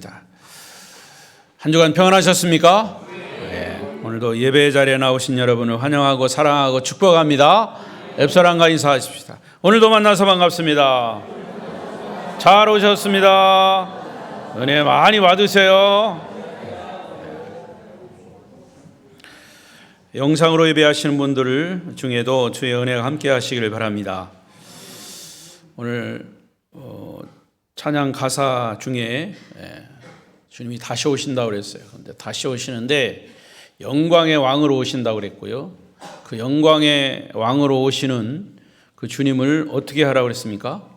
시작합니다. 한 주간 평안하셨습니까? 네. 오늘도 예배 자리에 나오신 여러분을 환영하고 사랑하고 축복합니다. 앱사랑과 인사하십시다. 오늘도 만나서 반갑습니다. 잘 오셨습니다. 은혜 많이 받으세요. 영상으로 예배하시는 분들 중에도 주의 은혜가 함께 하시기를 바랍니다. 오늘 찬양 가사 중에 주님이 다시 오신다고 그랬어요. 그런데 다시 오시는데 영광의 왕으로 오신다고 그랬고요. 그 영광의 왕으로 오시는 그 주님을 어떻게 하라고 그랬습니까?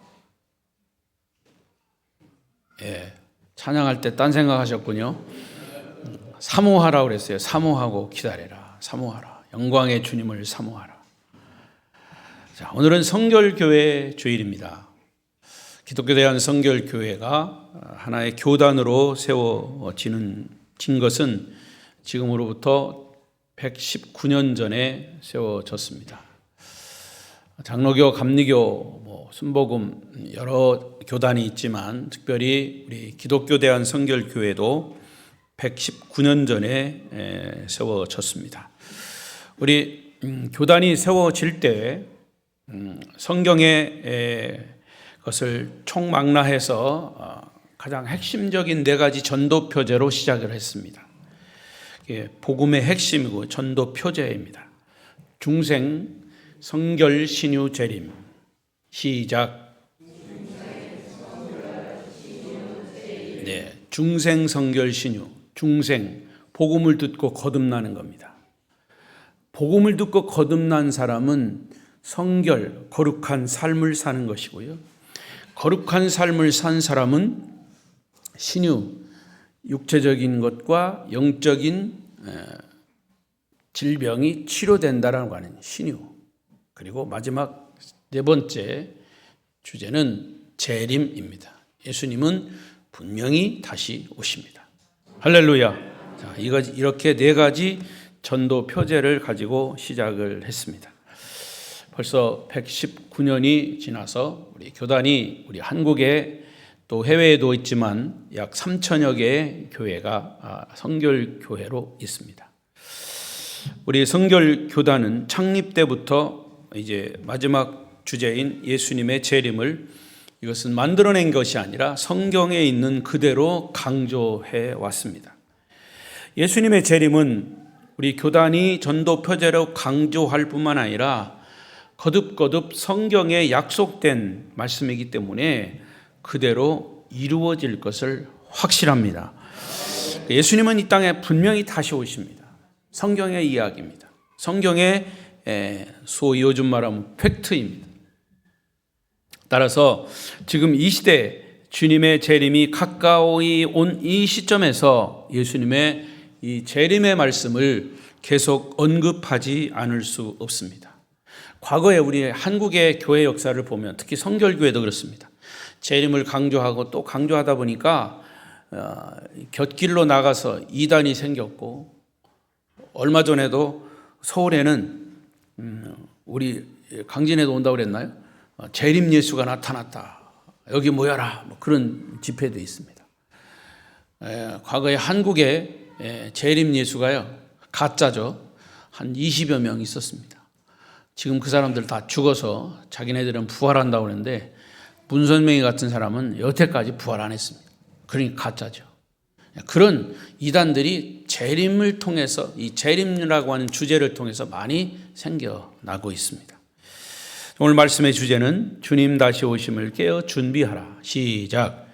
찬양할 때 딴 생각하셨군요. 사모하라고 그랬어요. 사모하고 기다려라. 사모하라. 영광의 주님을 사모하라. 자, 오늘은 성결교회 주일입니다. 기독교 대한성결교회가 하나의 교단으로 세워진 것은 지금으로부터 119년 전에 세워졌습니다. 장로교, 감리교, 순복음 여러 교단이 있지만 특별히 우리 기독교 대한성결교회도 119년 전에 세워졌습니다. 우리 교단이 세워질 때 성경의 것을 총망라해서 가장 핵심적인 4가지 전도 표제로 시작을 했습니다. 복음의 핵심이고 전도 표제입니다. 중생, 성결, 신유, 재림. 시작. 네, 중생, 성결, 신유. 중생, 복음을 듣고 거듭나는 겁니다. 복음을 듣고 거듭난 사람은 성결, 거룩한 삶을 사는 것이고요. 거룩한 삶을 산 사람은 신유, 육체적인 것과 영적인 질병이 치료된다라고 하는 신유. 그리고 마지막 4번째 주제는 재림입니다. 예수님은 분명히 다시 오십니다. 할렐루야. 자, 이렇게 4가지 전도 표제를 가지고 시작을 했습니다. 벌써 119년이 지나서 우리 교단이 우리 한국에 또 해외에도 있지만 약 3천여 개의 교회가 성결교회로 있습니다. 우리 성결교단은 창립 때부터 이제 마지막 주제인 예수님의 재림을 이것은 만들어낸 것이 아니라 성경에 있는 그대로 강조해 왔습니다. 예수님의 재림은 우리 교단이 전도 표제로 강조할 뿐만 아니라 거듭거듭 성경에 약속된 말씀이기 때문에 그대로 이루어질 것을 확실합니다. 예수님은 이 땅에 분명히 다시 오십니다. 성경의 이야기입니다. 성경의 소위 요즘 말하면 팩트입니다. 따라서 지금 이 시대 주님의 재림이 가까이 온 이 시점에서 예수님의 이 재림의 말씀을 계속 언급하지 않을 수 없습니다. 과거에 우리 한국의 교회 역사를 보면 특히 성결교회도 그렇습니다. 재림을 강조하고 또 강조하다 보니까 곁길로 나가서 이단이 생겼고, 얼마 전에도 서울에는 우리 강진에도 온다고 그랬나요? 재림 예수가 나타났다. 여기 모여라. 그런 집회도 있습니다. 과거에 한국에 재림 예수가요, 가짜죠. 한 20여 명 있었습니다. 지금 그 사람들 다 죽어서 자기네들은 부활한다고 그러는데 문선명이 같은 사람은 여태까지 부활 안 했습니다. 그러니까 가짜죠. 그런 이단들이 재림을 통해서, 이 재림이라고 하는 주제를 통해서 많이 생겨나고 있습니다. 오늘 말씀의 주제는 주님 다시 오심을 깨어 준비하라. 시작.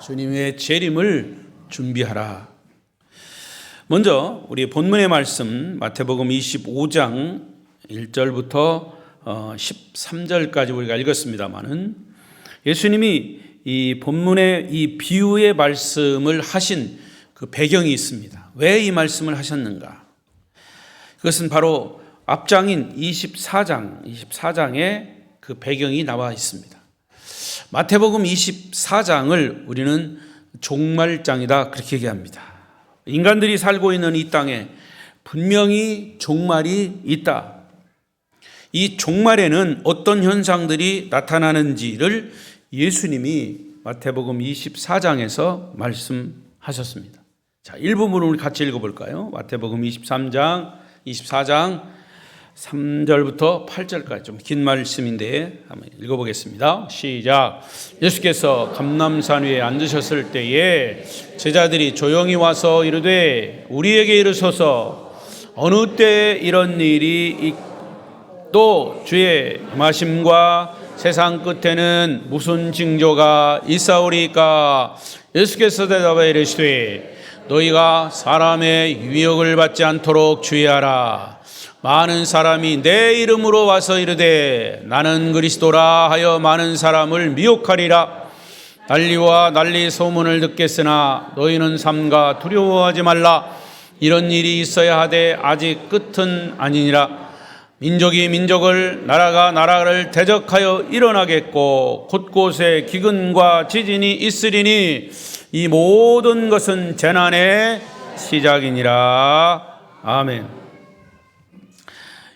주님의 재림을 준비하라. 먼저 우리 본문의 말씀 마태복음 25장 1절부터 13절까지 우리가 읽었습니다마는 예수님이 이 본문의 이 비유의 말씀을 하신 그 배경이 있습니다. 왜 이 말씀을 하셨는가? 그것은 바로 앞장인 24장에 그 배경이 나와 있습니다. 마태복음 24장을 우리는 종말장이다 그렇게 얘기합니다. 인간들이 살고 있는 이 땅에 분명히 종말이 있다. 이 종말에는 어떤 현상들이 나타나는지를 예수님이 마태복음 24장에서 말씀하셨습니다. 자, 일부분을 우리 같이 읽어볼까요? 마태복음 24장 3절부터 8절까지 좀 긴 말씀인데 한번 읽어보겠습니다. 시작. 예수께서 감람산 위에 앉으셨을 때에 제자들이 조용히 와서 이르되 우리에게 이르소서 어느 때 이런 일이 또 주의 임하심과 세상 끝에는 무슨 징조가 있사오리까? 예수께서 대답하여 이르시되 너희가 사람의 유혹을 받지 않도록 주의하라. 많은 사람이 내 이름으로 와서 이르되 나는 그리스도라 하여 많은 사람을 미혹하리라. 난리와 난리 소문을 듣겠으나 너희는 삼가 두려워하지 말라. 이런 일이 있어야 하되 아직 끝은 아니니라. 민족이 민족을 나라가 나라를 대적하여 일어나겠고 곳곳에 기근과 지진이 있으리니 이 모든 것은 재난의 시작이니라. 아멘.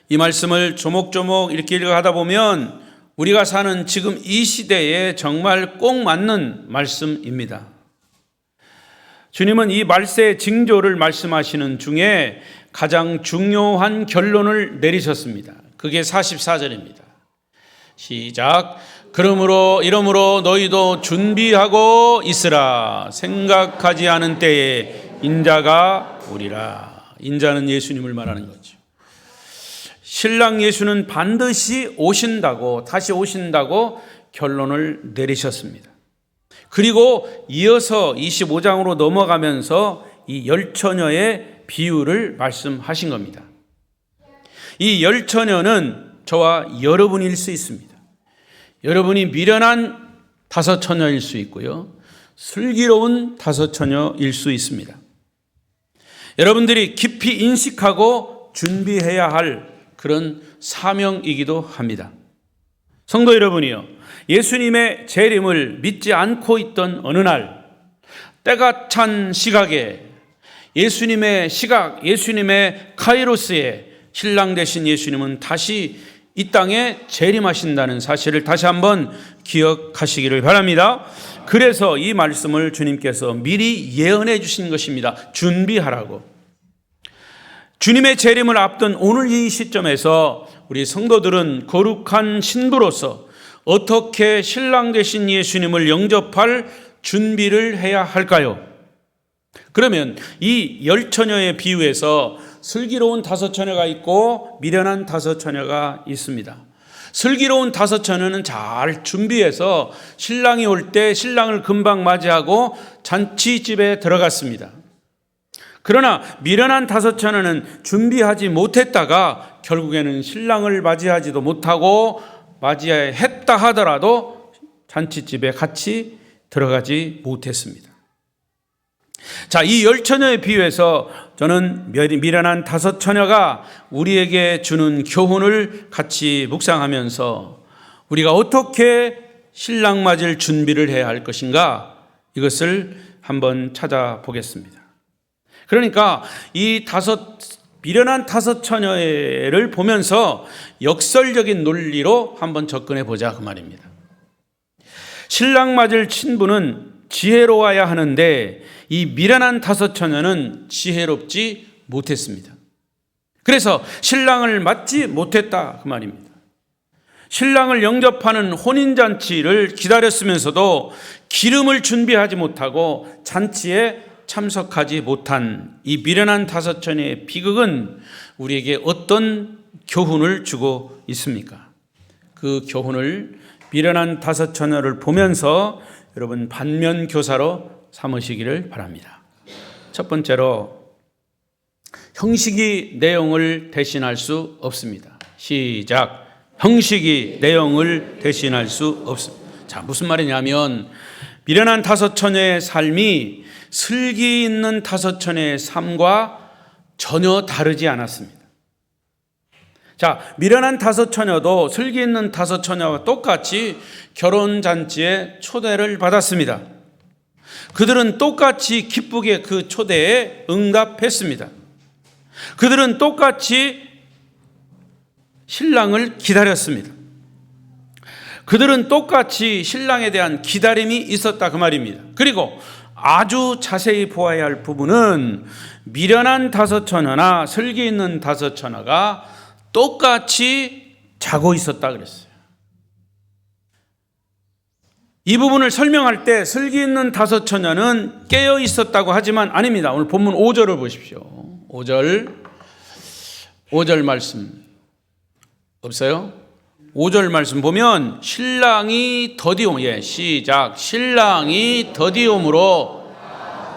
이 말씀을 조목조목 이렇게 읽어가다 보면 우리가 사는 지금 이 시대에 정말 꼭 맞는 말씀입니다. 주님은 이 말세의 징조를 말씀하시는 중에 가장 중요한 결론을 내리셨습니다. 그게 44절입니다. 시작. 이러므로 너희도 준비하고 있으라. 생각하지 않은 때에 인자가 오리라. 인자는 예수님을 말하는 거죠. 신랑 예수는 반드시 오신다고, 다시 오신다고 결론을 내리셨습니다. 그리고 이어서 25장으로 넘어가면서 이 열처녀의 비유를 말씀하신 겁니다. 이 열처녀는 저와 여러분일 수 있습니다. 여러분이 미련한 다섯 처녀일 수 있고요, 슬기로운 다섯 처녀일 수 있습니다. 여러분들이 깊이 인식하고 준비해야 할 그런 사명이기도 합니다. 성도 여러분이요, 예수님의 재림을 믿지 않고 있던 어느 날, 때가 찬 시각에 예수님의 시각, 예수님의 카이로스에 신랑 되신 예수님은 다시 이 땅에 재림하신다는 사실을 다시 한번 기억하시기를 바랍니다. 그래서 이 말씀을 주님께서 미리 예언해 주신 것입니다. 준비하라고. 주님의 재림을 앞둔 오늘 이 시점에서 우리 성도들은 거룩한 신부로서 어떻게 신랑 되신 예수님을 영접할 준비를 해야 할까요? 그러면 이 열처녀의 비유에서 슬기로운 다섯 처녀가 있고 미련한 다섯 처녀가 있습니다. 슬기로운 다섯 처녀는 잘 준비해서 신랑이 올 때 신랑을 금방 맞이하고 잔치집에 들어갔습니다. 그러나 미련한 다섯 처녀는 준비하지 못했다가 결국에는 신랑을 맞이하지도 못하고 맞이했다 하더라도 잔치집에 같이 들어가지 못했습니다. 자, 이 열처녀의 비유에서 저는 미련한 다섯 처녀가 우리에게 주는 교훈을 같이 묵상하면서 우리가 어떻게 신랑 맞을 준비를 해야 할 것인가, 이것을 한번 찾아보겠습니다. 그러니까 이 미련한 다섯 처녀를 보면서 역설적인 논리로 한번 접근해 보자, 그 말입니다. 신랑 맞을 신부는 지혜로워야 하는데 이 미련한 다섯 처녀는 지혜롭지 못했습니다. 그래서 신랑을 맞지 못했다, 그 말입니다. 신랑을 영접하는 혼인잔치를 기다렸으면서도 기름을 준비하지 못하고 잔치에 참석하지 못한 이 미련한 다섯 처녀의 비극은 우리에게 어떤 교훈을 주고 있습니까? 그 교훈을 미련한 다섯 처녀를 보면서 여러분 반면교사로 삼으시기를 바랍니다. 첫 번째로, 형식이 내용을 대신할 수 없습니다. 시작. 형식이 내용을 대신할 수 없습니다. 자, 무슨 말이냐면 미련한 다섯 처녀의 삶이 슬기 있는 다섯 처녀의 삶과 전혀 다르지 않았습니다. 자, 미련한 다섯 처녀도 슬기 있는 다섯 처녀와 똑같이 결혼잔치에 초대를 받았습니다. 그들은 똑같이 기쁘게 그 초대에 응답했습니다. 그들은 똑같이 신랑을 기다렸습니다. 그들은 똑같이 신랑에 대한 기다림이 있었다 그 말입니다. 그리고 아주 자세히 보아야 할 부분은 미련한 다섯 처녀나 슬기 있는 다섯 처녀가 똑같이 자고 있었다 그랬어요. 이 부분을 설명할 때 슬기 있는 다섯 처녀는 깨어 있었다고 하지만 아닙니다. 오늘 본문 5절을 보십시오. 5절 말씀 없어요? 5절 말씀 보면 신랑이 더디옴, 시작. 신랑이 더디옴으로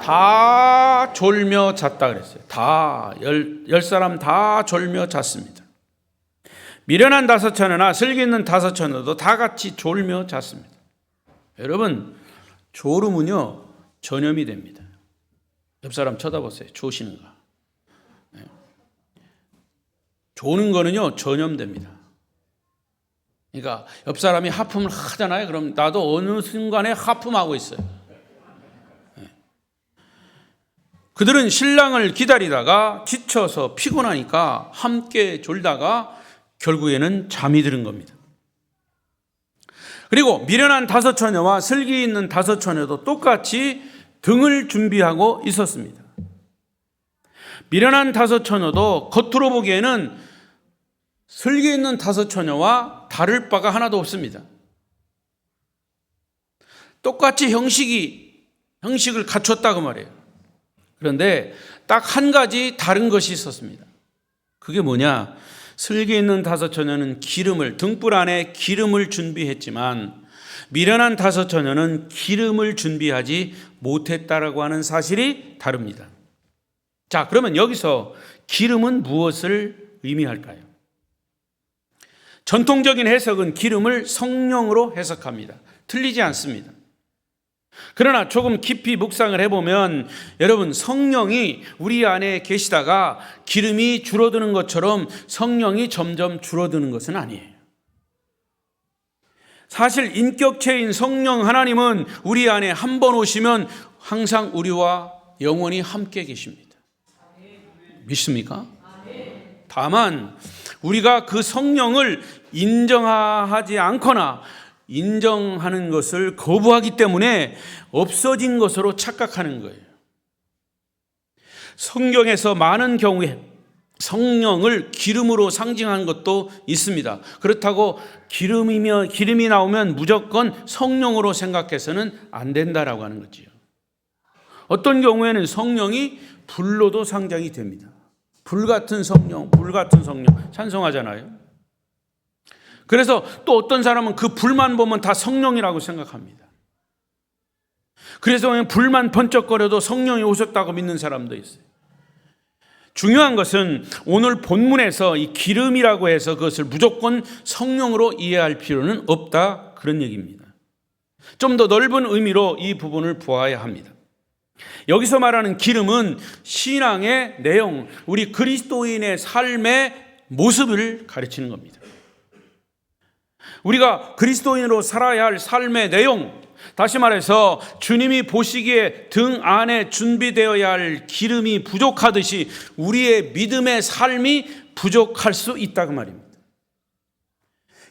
다 졸며 잤다 그랬어요. 다 열 사람 다 졸며 잤습니다. 미련한 다섯 처녀나 슬기 있는 다섯 처녀도 다 같이 졸며 잤습니다. 여러분, 졸음은요 전염이 됩니다. 옆 사람 쳐다보세요. 조시는가? 조는 거는요 전염됩니다. 그러니까 옆 사람이 하품을 하잖아요. 그럼 나도 어느 순간에 하품하고 있어요. 그들은 신랑을 기다리다가 지쳐서 피곤하니까 함께 졸다가 결국에는 잠이 드는 겁니다. 그리고 미련한 다섯 처녀와 슬기 있는 다섯 처녀도 똑같이 등을 준비하고 있었습니다. 미련한 다섯 처녀도 겉으로 보기에는 슬기 있는 다섯 처녀와 다를 바가 하나도 없습니다. 똑같이 형식을 갖췄다 그 말이에요. 그런데 딱 한 가지 다른 것이 있었습니다. 그게 뭐냐? 슬기 있는 다섯 처녀는 등불 안에 기름을 준비했지만 미련한 다섯 처녀는 기름을 준비하지 못했다라고 하는 사실이 다릅니다. 자, 그러면 여기서 기름은 무엇을 의미할까요? 전통적인 해석은 기름을 성령으로 해석합니다. 틀리지 않습니다. 그러나 조금 깊이 묵상을 해보면 여러분, 성령이 우리 안에 계시다가 기름이 줄어드는 것처럼 성령이 점점 줄어드는 것은 아니에요. 사실 인격체인 성령 하나님은 우리 안에 한 번 오시면 항상 우리와 영원히 함께 계십니다. 믿습니까? 다만 우리가 그 성령을 인정하지 않거나 인정하는 것을 거부하기 때문에 없어진 것으로 착각하는 거예요. 성경에서 많은 경우에 성령을 기름으로 상징한 것도 있습니다. 그렇다고 기름이 나오면 무조건 성령으로 생각해서는 안 된다라고 하는 거지요. 어떤 경우에는 성령이 불로도 상징이 됩니다. 불 같은 성령 찬송하잖아요. 그래서 또 어떤 사람은 그 불만 보면 다 성령이라고 생각합니다. 그래서 불만 번쩍거려도 성령이 오셨다고 믿는 사람도 있어요. 중요한 것은 오늘 본문에서 이 기름이라고 해서 그것을 무조건 성령으로 이해할 필요는 없다, 그런 얘기입니다. 좀 더 넓은 의미로 이 부분을 보아야 합니다. 여기서 말하는 기름은 신앙의 내용, 우리 그리스도인의 삶의 모습을 가르치는 겁니다. 우리가 그리스도인으로 살아야 할 삶의 내용, 다시 말해서 주님이 보시기에 등 안에 준비되어야 할 기름이 부족하듯이 우리의 믿음의 삶이 부족할 수 있다 그 말입니다.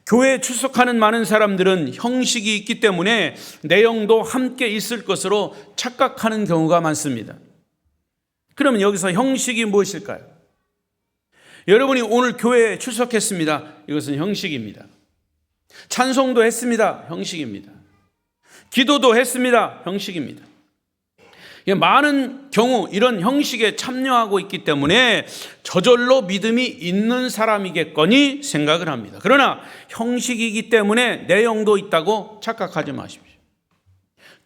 교회에 출석하는 많은 사람들은 형식이 있기 때문에 내용도 함께 있을 것으로 착각하는 경우가 많습니다. 그러면 여기서 형식이 무엇일까요? 여러분이 오늘 교회에 출석했습니다. 이것은 형식입니다. 찬송도 했습니다. 형식입니다. 기도도 했습니다. 형식입니다. 많은 경우 이런 형식에 참여하고 있기 때문에 저절로 믿음이 있는 사람이겠거니 생각을 합니다. 그러나 형식이기 때문에 내용도 있다고 착각하지 마십시오.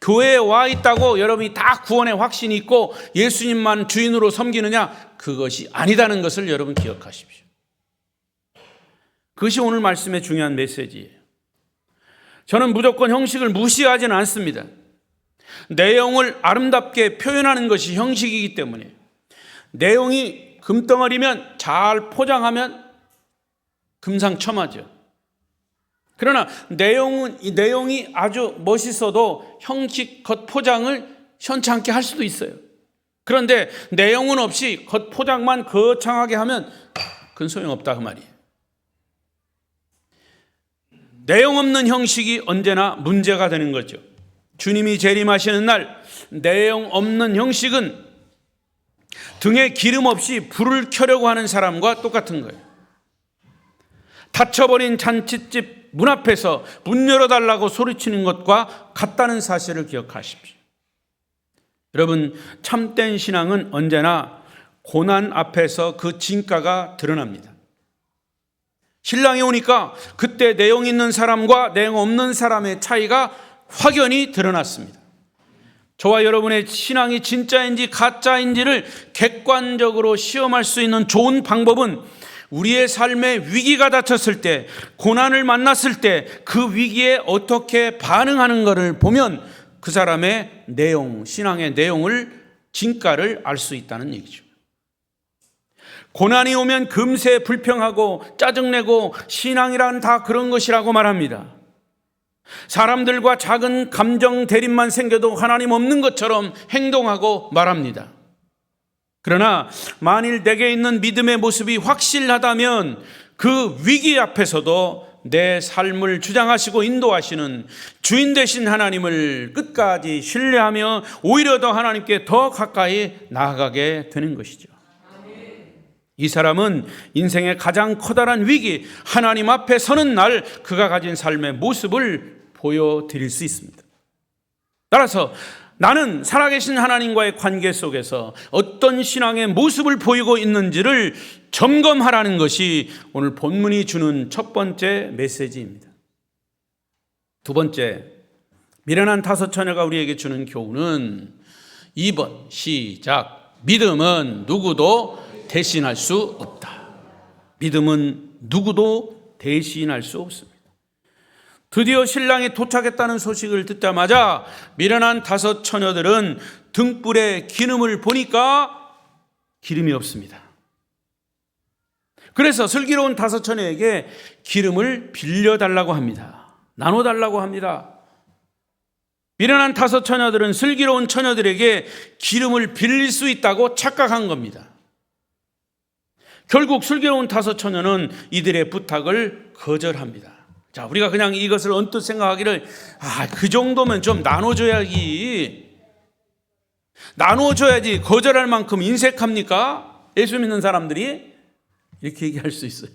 교회에 와 있다고 여러분이 다 구원의 확신이 있고 예수님만 주인으로 섬기느냐? 그것이 아니다는 것을 여러분 기억하십시오. 그것이 오늘 말씀의 중요한 메시지예요. 저는 무조건 형식을 무시하지는 않습니다. 내용을 아름답게 표현하는 것이 형식이기 때문에 내용이 금덩어리면 잘 포장하면 금상첨화죠. 그러나 내용이 아주 멋있어도 형식 겉포장을 현찮게 할 수도 있어요. 그런데 내용은 없이 겉포장만 거창하게 하면 그건 소용없다 그 말이에요. 내용 없는 형식이 언제나 문제가 되는 거죠. 주님이 재림하시는 날 내용 없는 형식은 등에 기름 없이 불을 켜려고 하는 사람과 똑같은 거예요. 닫혀버린 잔칫집 문 앞에서 문 열어달라고 소리치는 것과 같다는 사실을 기억하십시오. 여러분, 참된 신앙은 언제나 고난 앞에서 그 진가가 드러납니다. 신랑이 오니까 그때 내용 있는 사람과 내용 없는 사람의 차이가 확연히 드러났습니다. 저와 여러분의 신앙이 진짜인지 가짜인지를 객관적으로 시험할 수 있는 좋은 방법은 우리의 삶에 위기가 닥쳤을 때, 고난을 만났을 때 그 위기에 어떻게 반응하는 것을 보면 그 사람의 내용, 신앙의 내용을, 진가를 알 수 있다는 얘기죠. 고난이 오면 금세 불평하고 짜증내고 신앙이란 다 그런 것이라고 말합니다. 사람들과 작은 감정 대립만 생겨도 하나님 없는 것처럼 행동하고 말합니다. 그러나 만일 내게 있는 믿음의 모습이 확실하다면 그 위기 앞에서도 내 삶을 주장하시고 인도하시는 주인 되신 하나님을 끝까지 신뢰하며 오히려 더 하나님께 더 가까이 나아가게 되는 것이죠. 이 사람은 인생의 가장 커다란 위기, 하나님 앞에 서는 날 그가 가진 삶의 모습을 보여드릴 수 있습니다. 따라서 나는 살아계신 하나님과의 관계 속에서 어떤 신앙의 모습을 보이고 있는지를 점검하라는 것이 오늘 본문이 주는 첫 번째 메시지입니다. 두 번째, 미련한 다섯 처녀가 우리에게 주는 교훈은 2번, 시작. 믿음은 누구도 대신할 수 없다. 믿음은 누구도 대신할 수 없습니다. 드디어 신랑이 도착했다는 소식을 듣자마자 미련한 다섯 처녀들은 등불에 기름을 보니까 기름이 없습니다. 그래서 슬기로운 다섯 처녀에게 기름을 빌려달라고 합니다. 나눠달라고 합니다. 미련한 다섯 처녀들은 슬기로운 처녀들에게 기름을 빌릴 수 있다고 착각한 겁니다. 결국 슬기로운 다섯 처녀는 이들의 부탁을 거절합니다. 자, 우리가 그냥 이것을 언뜻 생각하기를 그 정도면 좀 나눠줘야지 거절할 만큼 인색합니까? 예수 믿는 사람들이 이렇게 얘기할 수 있어요.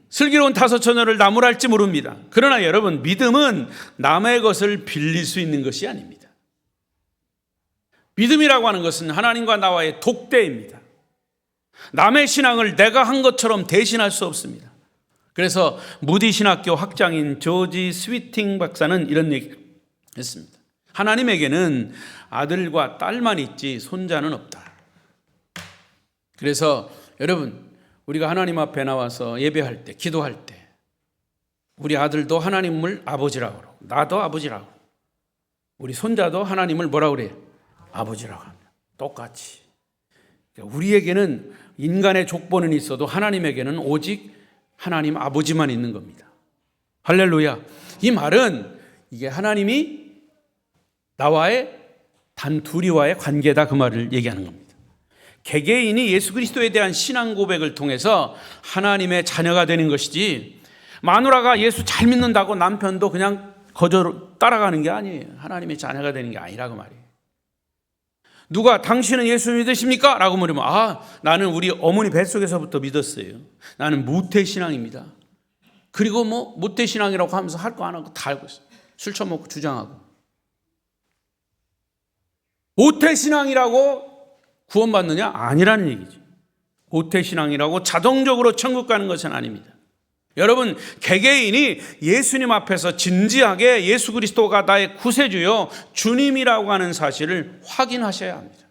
슬기로운 다섯 처녀를 나무랄지 모릅니다. 그러나 여러분, 믿음은 남의 것을 빌릴 수 있는 것이 아닙니다. 믿음이라고 하는 것은 하나님과 나와의 독대입니다. 남의 신앙을 내가 한 것처럼 대신할 수 없습니다. 그래서 무디 신학교 학장인 조지 스위팅 박사는 이런 얘기를 했습니다. 하나님에게는 아들과 딸만 있지 손자는 없다. 그래서 여러분, 우리가 하나님 앞에 나와서 예배할 때, 기도할 때 우리 아들도 하나님을 아버지라고 그러고 나도 아버지라고 그러고 우리 손자도 하나님을 뭐라고 그래요? 아버지라고 합니다. 똑같이. 우리에게는 인간의 족보는 있어도 하나님에게는 오직 하나님 아버지만 있는 겁니다. 할렐루야. 이 말은 이게 하나님이 나와의 단 둘이와의 관계다, 그 말을 얘기하는 겁니다. 개개인이 예수 그리스도에 대한 신앙 고백을 통해서 하나님의 자녀가 되는 것이지, 마누라가 예수 잘 믿는다고 남편도 그냥 거저 따라가는 게 아니에요. 하나님의 자녀가 되는 게 아니라고 말이에요. 누가 당신은 예수 믿으십니까? 라고 물으면 나는 우리 어머니 뱃속에서부터 믿었어요. 나는 모태신앙입니다. 그리고 모태신앙이라고 하면서 할 거 안 하고 다 알고 있어요. 술 처먹고 주장하고. 모태신앙이라고 구원받느냐? 아니라는 얘기지. 모태신앙이라고 자동적으로 천국 가는 것은 아닙니다. 여러분, 개개인이 예수님 앞에서 진지하게 예수 그리스도가 나의 구세주요 주님이라고 하는 사실을 확인하셔야 합니다.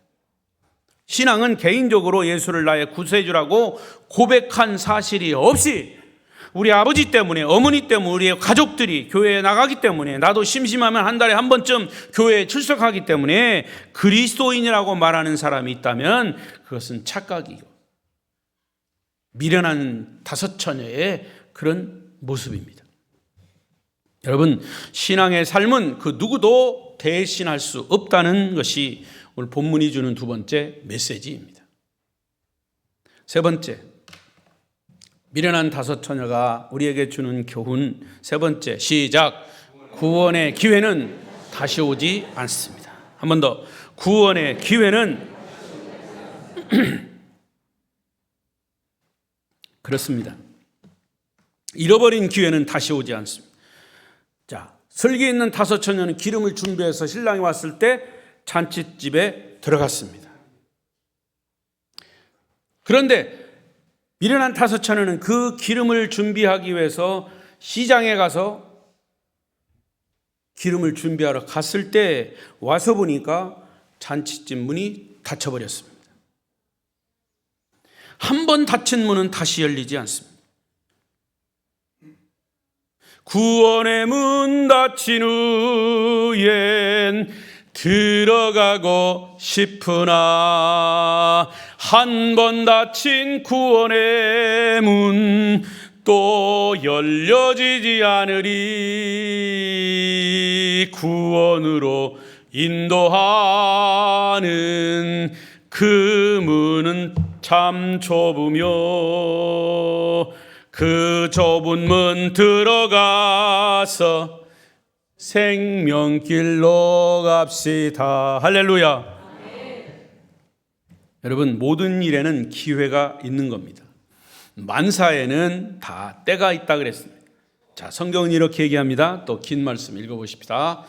신앙은 개인적으로 예수를 나의 구세주라고 고백한 사실이 없이 우리 아버지 때문에, 어머니 때문에, 우리의 가족들이 교회에 나가기 때문에, 나도 심심하면 한 달에 한 번쯤 교회에 출석하기 때문에 그리스도인이라고 말하는 사람이 있다면 그것은 착각이고 미련한 다섯 처녀의 그런 모습입니다. 여러분, 신앙의 삶은 그 누구도 대신할 수 없다는 것이 오늘 본문이 주는 두 번째 메시지입니다. 세 번째, 미련한 다섯 처녀가 우리에게 주는 교훈 세 번째, 시작. 구원의 기회는 다시 오지 않습니다. 한 번 더. 구원의 기회는 그렇습니다. 잃어버린 기회는 다시 오지 않습니다. 자, 설계에 있는 다섯 처녀는 기름을 준비해서 신랑이 왔을 때 잔치집에 들어갔습니다. 그런데 미련한 다섯 처녀는 그 기름을 준비하기 위해서 시장에 가서 기름을 준비하러 갔을 때 와서 보니까 잔치집 문이 닫혀버렸습니다. 한 번 닫힌 문은 다시 열리지 않습니다. 구원의 문 닫힌 후엔 들어가고 싶으나 한 번 닫힌 구원의 문 또 열려지지 않으리. 구원으로 인도하는 그 문은 참 좁으며 그 좁은 문 들어가서 생명길로 갑시다. 할렐루야. 여러분, 모든 일에는 기회가 있는 겁니다. 만사에는 다 때가 있다 그랬습니다. 자, 성경은 이렇게 얘기합니다. 또 긴 말씀 읽어보십시다.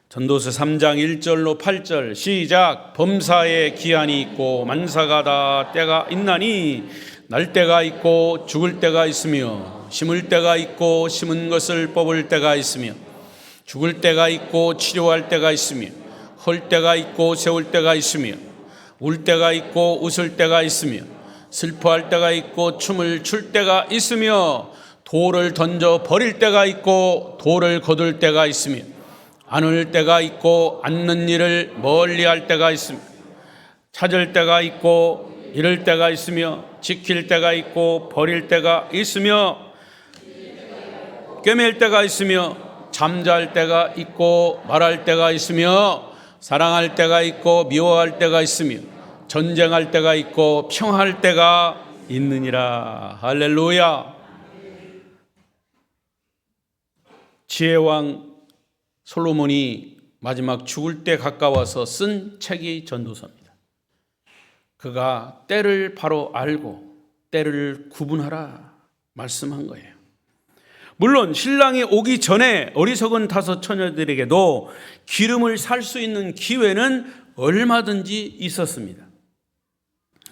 전도서 3장 1절로 8절 시작. 범사에 기한이 있고 만사가 다 때가 있나니 날 때가 있고 죽을 때가 있으며 심을 때가 있고 심은 것을 뽑을 때가 있으며 죽을 때가 있고 치료할 때가 있으며 헐 때가 있고 세울 때가 있으며 울 때가 있고 웃을 때가 있으며 슬퍼할 때가 있고 춤을 출 때가 있으며 돌을 던져 버릴 때가 있고 돌을 거둘 때가 있으며 안을 때가 있고 앉는 일을 멀리할 때가 있으며 찾을 때가 있고 잃을 때가 있으며 지킬 때가 있고 버릴 때가 있으며 꿰맬 때가 있으며 잠잘 때가 있고 말할 때가 있으며 사랑할 때가 있고 미워할 때가 있으며 전쟁할 때가 있고 평할 때가 있느니라. 할렐루야. 지혜왕 솔로몬이 마지막 죽을 때 가까워서 쓴 책이 전도서입니다. 그가 때를 바로 알고 때를 구분하라 말씀한 거예요. 물론 신랑이 오기 전에 어리석은 다섯 처녀들에게도 기름을 살 수 있는 기회는 얼마든지 있었습니다.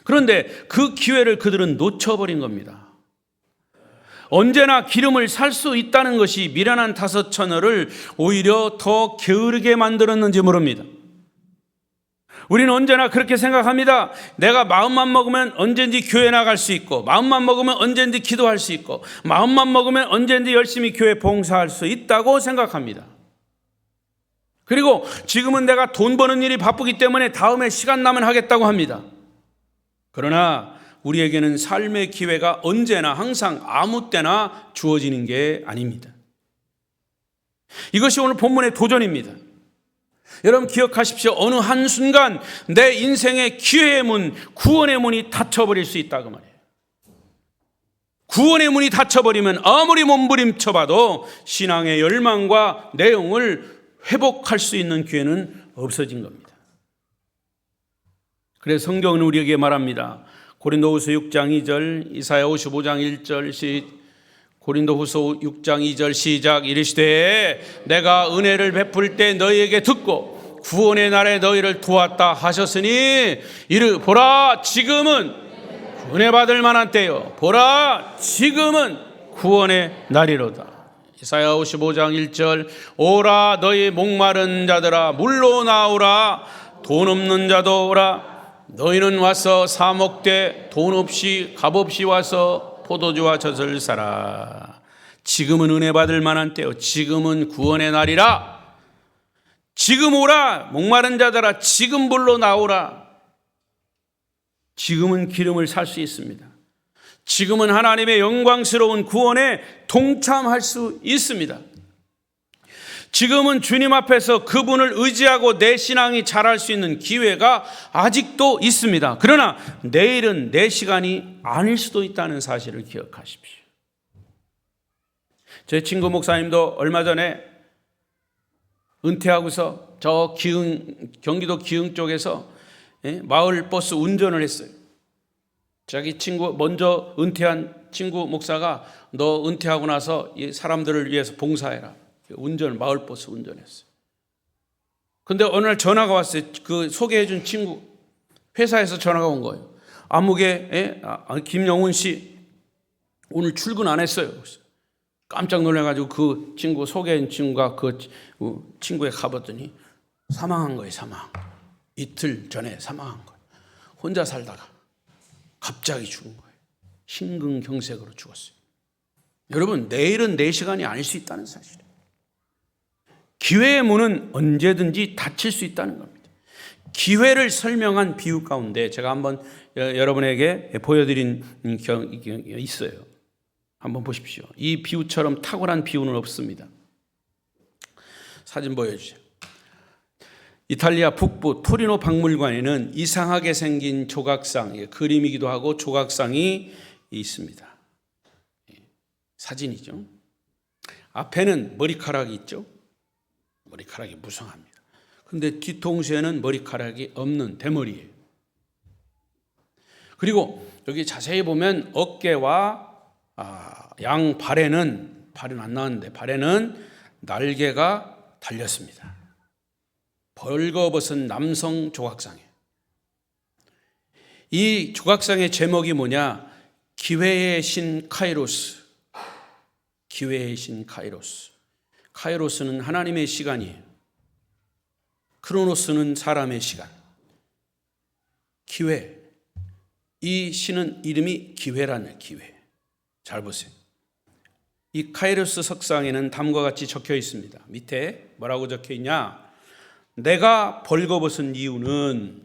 그런데 그 기회를 그들은 놓쳐버린 겁니다. 언제나 기름을 살 수 있다는 것이 미련한 다섯 처녀를 오히려 더 게으르게 만들었는지 모릅니다. 우리는 언제나 그렇게 생각합니다. 내가 마음만 먹으면 언제든지 교회 나갈 수 있고, 마음만 먹으면 언제든지 기도할 수 있고, 마음만 먹으면 언제든지 열심히 교회 봉사할 수 있다고 생각합니다. 그리고 지금은 내가 돈 버는 일이 바쁘기 때문에 다음에 시간 나면 하겠다고 합니다. 그러나 우리에게는 삶의 기회가 언제나 항상 아무 때나 주어지는 게 아닙니다. 이것이 오늘 본문의 도전입니다. 여러분 기억하십시오. 어느 한순간 내 인생의 기회의 문, 구원의 문이 닫혀버릴 수 있다 그 말이에요. 구원의 문이 닫혀버리면 아무리 몸부림쳐봐도 신앙의 열망과 내용을 회복할 수 있는 기회는 없어진 겁니다. 그래서 성경은 우리에게 말합니다. 고린도후서 6장 2절, 이사야 55장 1절, 고린도후서 6장 2절 시작. 이르시되 내가 은혜를 베풀 때 너희에게 듣고 구원의 날에 너희를 도왔다 하셨으니 보라 지금은 은혜 받을 만한 때요, 보라 지금은 구원의 날이로다. 이사야 55장 1절 오라 너희 목마른 자들아 물로 나오라 돈 없는 자도 오라 너희는 와서 사 먹되 돈 없이 값 없이 와서 포도주와 젖을 사라. 지금은 은혜 받을 만한 때요, 지금은 구원의 날이라. 지금 오라 목마른 자들아, 지금 물로 나오라. 지금은 기름을 살 수 있습니다. 지금은 하나님의 영광스러운 구원에 동참할 수 있습니다. 지금은 주님 앞에서 그분을 의지하고 내 신앙이 자랄 수 있는 기회가 아직도 있습니다. 그러나 내일은 내 시간이 아닐 수도 있다는 사실을 기억하십시오. 제 친구 목사님도 얼마 전에 은퇴하고서 저 경기도 기흥 쪽에서 마을 버스 운전을 했어요. 자기 친구, 먼저 은퇴한 친구 목사가 너 은퇴하고 나서 이 사람들을 위해서 봉사해라. 마을 버스 운전했어요. 근데 어느 날 전화가 왔어요. 그 소개해준 친구 회사에서 전화가 온 거예요. 아무개 김영훈 씨 오늘 출근 안 했어요. 깜짝 놀라가지고 그 친구 소개한 친구가 그 친구에 가봤더니 사망한 거예요. 이틀 전에 사망한 거예요. 혼자 살다가 갑자기 죽은 거예요. 심근경색으로 죽었어요. 여러분, 내일은 내 시간이 아닐 수 있다는 사실이에요. 기회의 문은 언제든지 닫힐 수 있다는 겁니다. 기회를 설명한 비유 가운데 제가 한번 여러분에게 보여드린 경이 있어요. 한번 보십시오. 이 비유처럼 탁월한 비유는 없습니다. 사진 보여주세요. 이탈리아 북부 토리노 박물관에는 이상하게 생긴 조각상, 그림이기도 하고 조각상이 있습니다. 사진이죠. 앞에는 머리카락이 있죠. 머리카락이 무성합니다. 그런데 뒤통수에는 머리카락이 없는 대머리예요. 그리고 여기 자세히 보면 어깨와 양 발은 안 나왔는데 발에는 날개가 달렸습니다. 벌거벗은 남성 조각상이에요. 이 조각상의 제목이 뭐냐? 기회의 신 카이로스. 기회의 신 카이로스. 카이로스는 하나님의 시간이에요. 크로노스는 사람의 시간. 기회. 이 신은 이름이 기회라는 기회. 잘 보세요. 이 카이로스 석상에는 다음과 같이 적혀 있습니다. 밑에 뭐라고 적혀 있냐? 내가 벌거벗은 이유는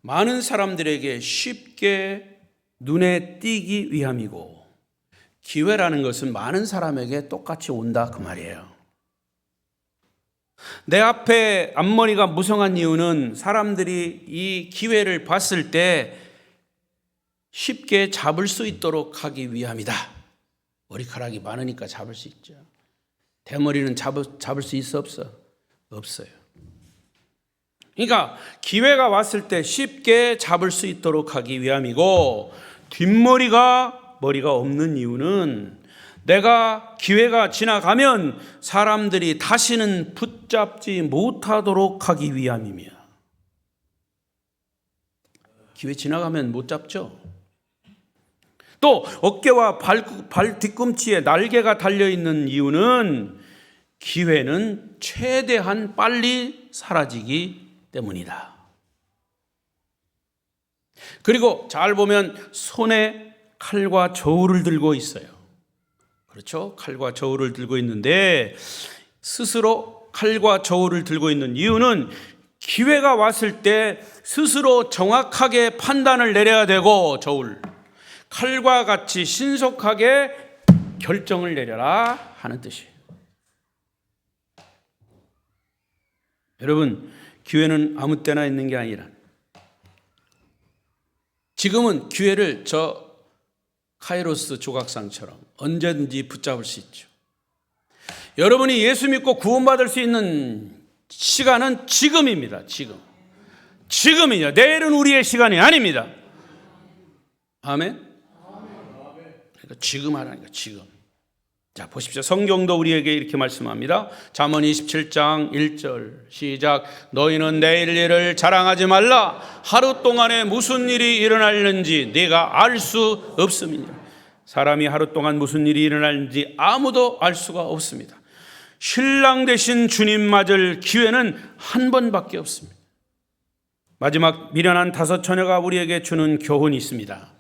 많은 사람들에게 쉽게 눈에 띄기 위함이고, 기회라는 것은 많은 사람에게 똑같이 온다 그 말이에요. 내 앞에 앞머리가 무성한 이유는 사람들이 이 기회를 봤을 때 쉽게 잡을 수 있도록 하기 위함이다. 머리카락이 많으니까 잡을 수 있죠. 대머리는 잡을 수 있어 없어? 없어요. 그러니까 기회가 왔을 때 쉽게 잡을 수 있도록 하기 위함이고, 머리가 없는 이유는 내가 기회가 지나가면 사람들이 다시는 붙잡지 못하도록 하기 위함이며, 기회 지나가면 못 잡죠. 또 어깨와 발 뒤꿈치에 날개가 달려있는 이유는 기회는 최대한 빨리 사라지기 때문이다. 그리고 잘 보면 손에 칼과 저울을 들고 있어요. 그렇죠? 칼과 저울을 들고 있는데, 스스로 칼과 저울을 들고 있는 이유는 기회가 왔을 때 스스로 정확하게 판단을 내려야 되고, 칼과 같이 신속하게 결정을 내려라 하는 뜻이에요. 여러분, 기회는 아무 때나 있는 게 아니라 지금은 기회를 저 카이로스 조각상처럼 언제든지 붙잡을 수 있죠. 여러분이 예수 믿고 구원받을 수 있는 시간은 지금입니다. 지금이요. 내일은 우리의 시간이 아닙니다. 아멘. 그러니까 지금 하라니까, 지금. 자, 보십시오. 성경도 우리에게 이렇게 말씀합니다. 잠언 27장 1절 시작. 너희는 내일 일을 자랑하지 말라. 하루 동안에 무슨 일이 일어날는지 네가 알 수 없음이니라. 사람이 하루 동안 무슨 일이 일어날는지 아무도 알 수가 없습니다. 신랑 되신 주님 맞을 기회는 한 번밖에 없습니다. 마지막 미련한 5 처녀가 우리에게 주는 교훈이 있습니다.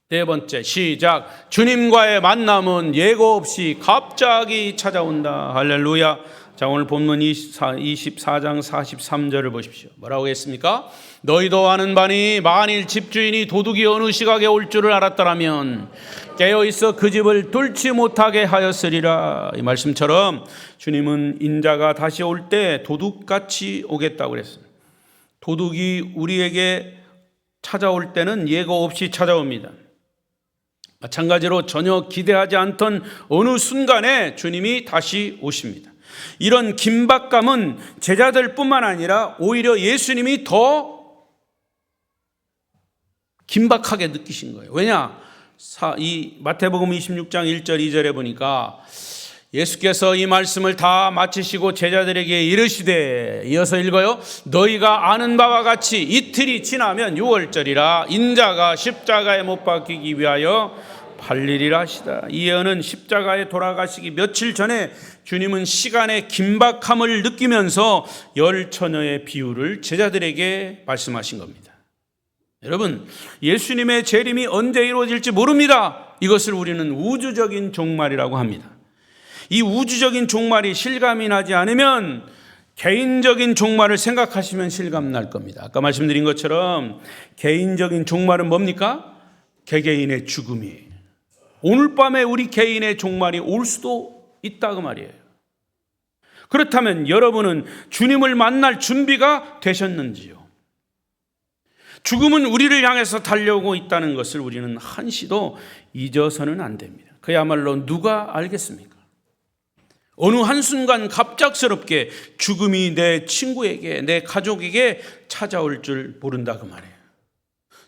네 번째, 시작. 주님과의 만남은 예고 없이 갑자기 찾아온다. 할렐루야. 자, 오늘 본문 24장 43절을 보십시오. 뭐라고 했습니까? 너희도 아는 바니 만일 집주인이 도둑이 어느 시각에 올 줄을 알았더라면 깨어있어 그 집을 뚫지 못하게 하였으리라. 이 말씀처럼 주님은 인자가 다시 올 때 도둑같이 오겠다고 그랬습니다. 도둑이 우리에게 찾아올 때는 예고 없이 찾아옵니다. 마찬가지로 전혀 기대하지 않던 어느 순간에 주님이 다시 오십니다. 이런 긴박감은 제자들뿐만 아니라 오히려 예수님이 더 긴박하게 느끼신 거예요. 왜냐? 이 마태복음 26장 1절 2절에 보니까 예수께서 이 말씀을 다 마치시고 제자들에게 이르시되, 이어서 읽어요. 너희가 아는 바와 같이 이틀이 지나면 6월절이라 인자가 십자가에 못 박히기 위하여 팔리리라 하시다. 이 예언은 십자가에 돌아가시기 며칠 전에 주님은 시간의 긴박함을 느끼면서 열 처녀의 비유를 제자들에게 말씀하신 겁니다. 여러분, 예수님의 재림이 언제 이루어질지 모릅니다. 이것을 우리는 우주적인 종말이라고 합니다. 이 우주적인 종말이 실감이 나지 않으면 개인적인 종말을 생각하시면 실감 날 겁니다. 아까 말씀드린 것처럼 개인적인 종말은 뭡니까? 개개인의 죽음이에요. 오늘 밤에 우리 개인의 종말이 올 수도 있다 그 말이에요. 그렇다면 여러분은 주님을 만날 준비가 되셨는지요? 죽음은 우리를 향해서 달려오고 있다는 것을 우리는 한시도 잊어서는 안 됩니다. 그야말로 누가 알겠습니까? 어느 한순간 갑작스럽게 죽음이 내 친구에게, 내 가족에게 찾아올 줄 모른다 그 말이에요.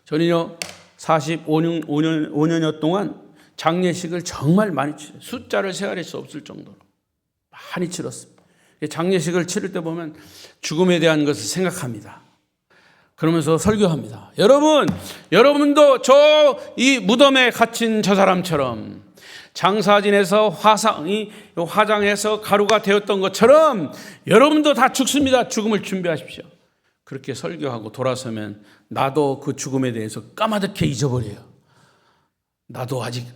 저는요 45년여 동안 장례식을 정말 많이 치렀어요. 숫자를 세어낼 수 없을 정도로 많이 치렀습니다. 장례식을 치를 때 보면 죽음에 대한 것을 생각합니다. 그러면서 설교합니다. 여러분도 이 무덤에 갇힌 저 사람처럼 장사진에서 화장해서 가루가 되었던 것처럼 여러분도 다 죽습니다. 죽음을 준비하십시오. 그렇게 설교하고 돌아서면 나도 그 죽음에 대해서 까마득히 잊어버려요. 나도 아직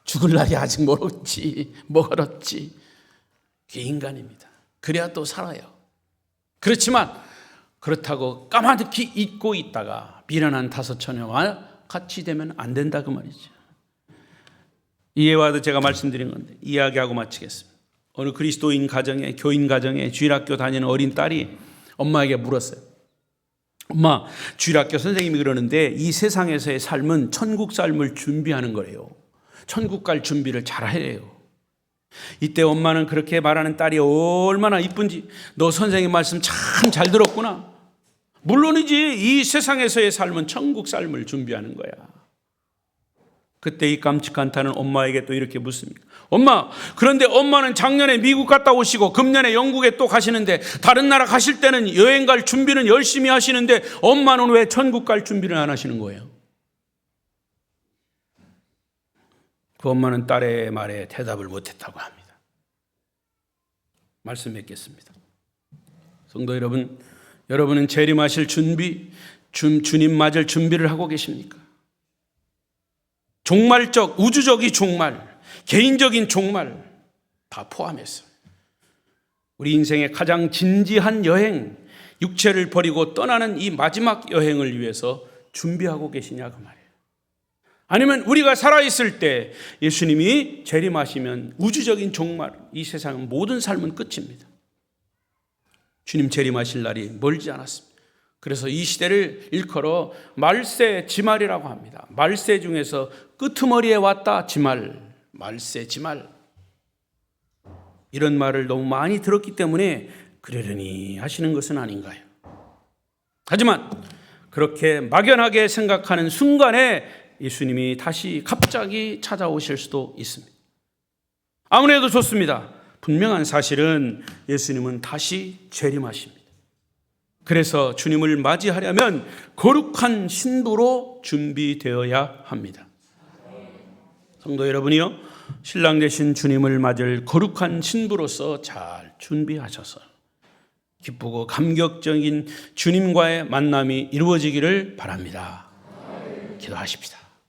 죽을 날이 아직 멀었지. 그게 인간입니다. 그래야 또 살아요. 그렇지만 그렇다고 까마득히 잊고 있다가 미련한 다섯 처녀와 같이 되면 안 된다 그 말이죠. 이해와도 제가 말씀드린 건데 이야기하고 마치겠습니다. 어느 그리스도인 가정에, 교인 가정에 주일학교 다니는 어린 딸이 엄마에게 물었어요. 엄마, 주일학교 선생님이 그러는데 이 세상에서의 삶은 천국 삶을 준비하는 거래요. 천국 갈 준비를 잘 해요. 이때 엄마는 그렇게 말하는 딸이 얼마나 이쁜지, 너 선생님 말씀 참 잘 들었구나. 물론이지, 이 세상에서의 삶은 천국 삶을 준비하는 거야. 그때 이 깜찍한 딸은 엄마에게 또 이렇게 묻습니다. 엄마, 그런데 엄마는 작년에 미국 갔다 오시고 금년에 영국에 또 가시는데 다른 나라 가실 때는 여행 갈 준비는 열심히 하시는데 엄마는 왜 천국 갈 준비를 안 하시는 거예요? 그 엄마는 딸의 말에 대답을 못했다고 합니다. 말씀 맺겠습니다. 성도 여러분, 여러분은 재림하실 주님 맞을 준비를 하고 계십니까? 종말적, 우주적인 종말, 개인적인 종말 다 포함해서 우리 인생의 가장 진지한 여행, 육체를 버리고 떠나는 이 마지막 여행을 위해서 준비하고 계시냐 그 말이에요. 아니면 우리가 살아있을 때 예수님이 재림하시면 우주적인 종말, 이 세상은 모든 삶은 끝입니다. 주님 재림하실 날이 멀지 않았습니다. 그래서 이 시대를 일컬어 말세 지말이라고 합니다. 말세 중에서 끄트머리에 왔다 지말, 말세 지말. 이런 말을 너무 많이 들었기 때문에 그러려니 하시는 것은 아닌가요? 하지만 그렇게 막연하게 생각하는 순간에 예수님이 다시 갑자기 찾아오실 수도 있습니다. 아무래도 좋습니다. 분명한 사실은 예수님은 다시 재림하십니다. 그래서 주님을 맞이하려면 거룩한 신부로 준비되어야 합니다. 성도 여러분이요, 신랑 되신 주님을 맞을 거룩한 신부로서 잘 준비하셔서 기쁘고 감격적인 주님과의 만남이 이루어지기를 바랍니다. 기도하십시다.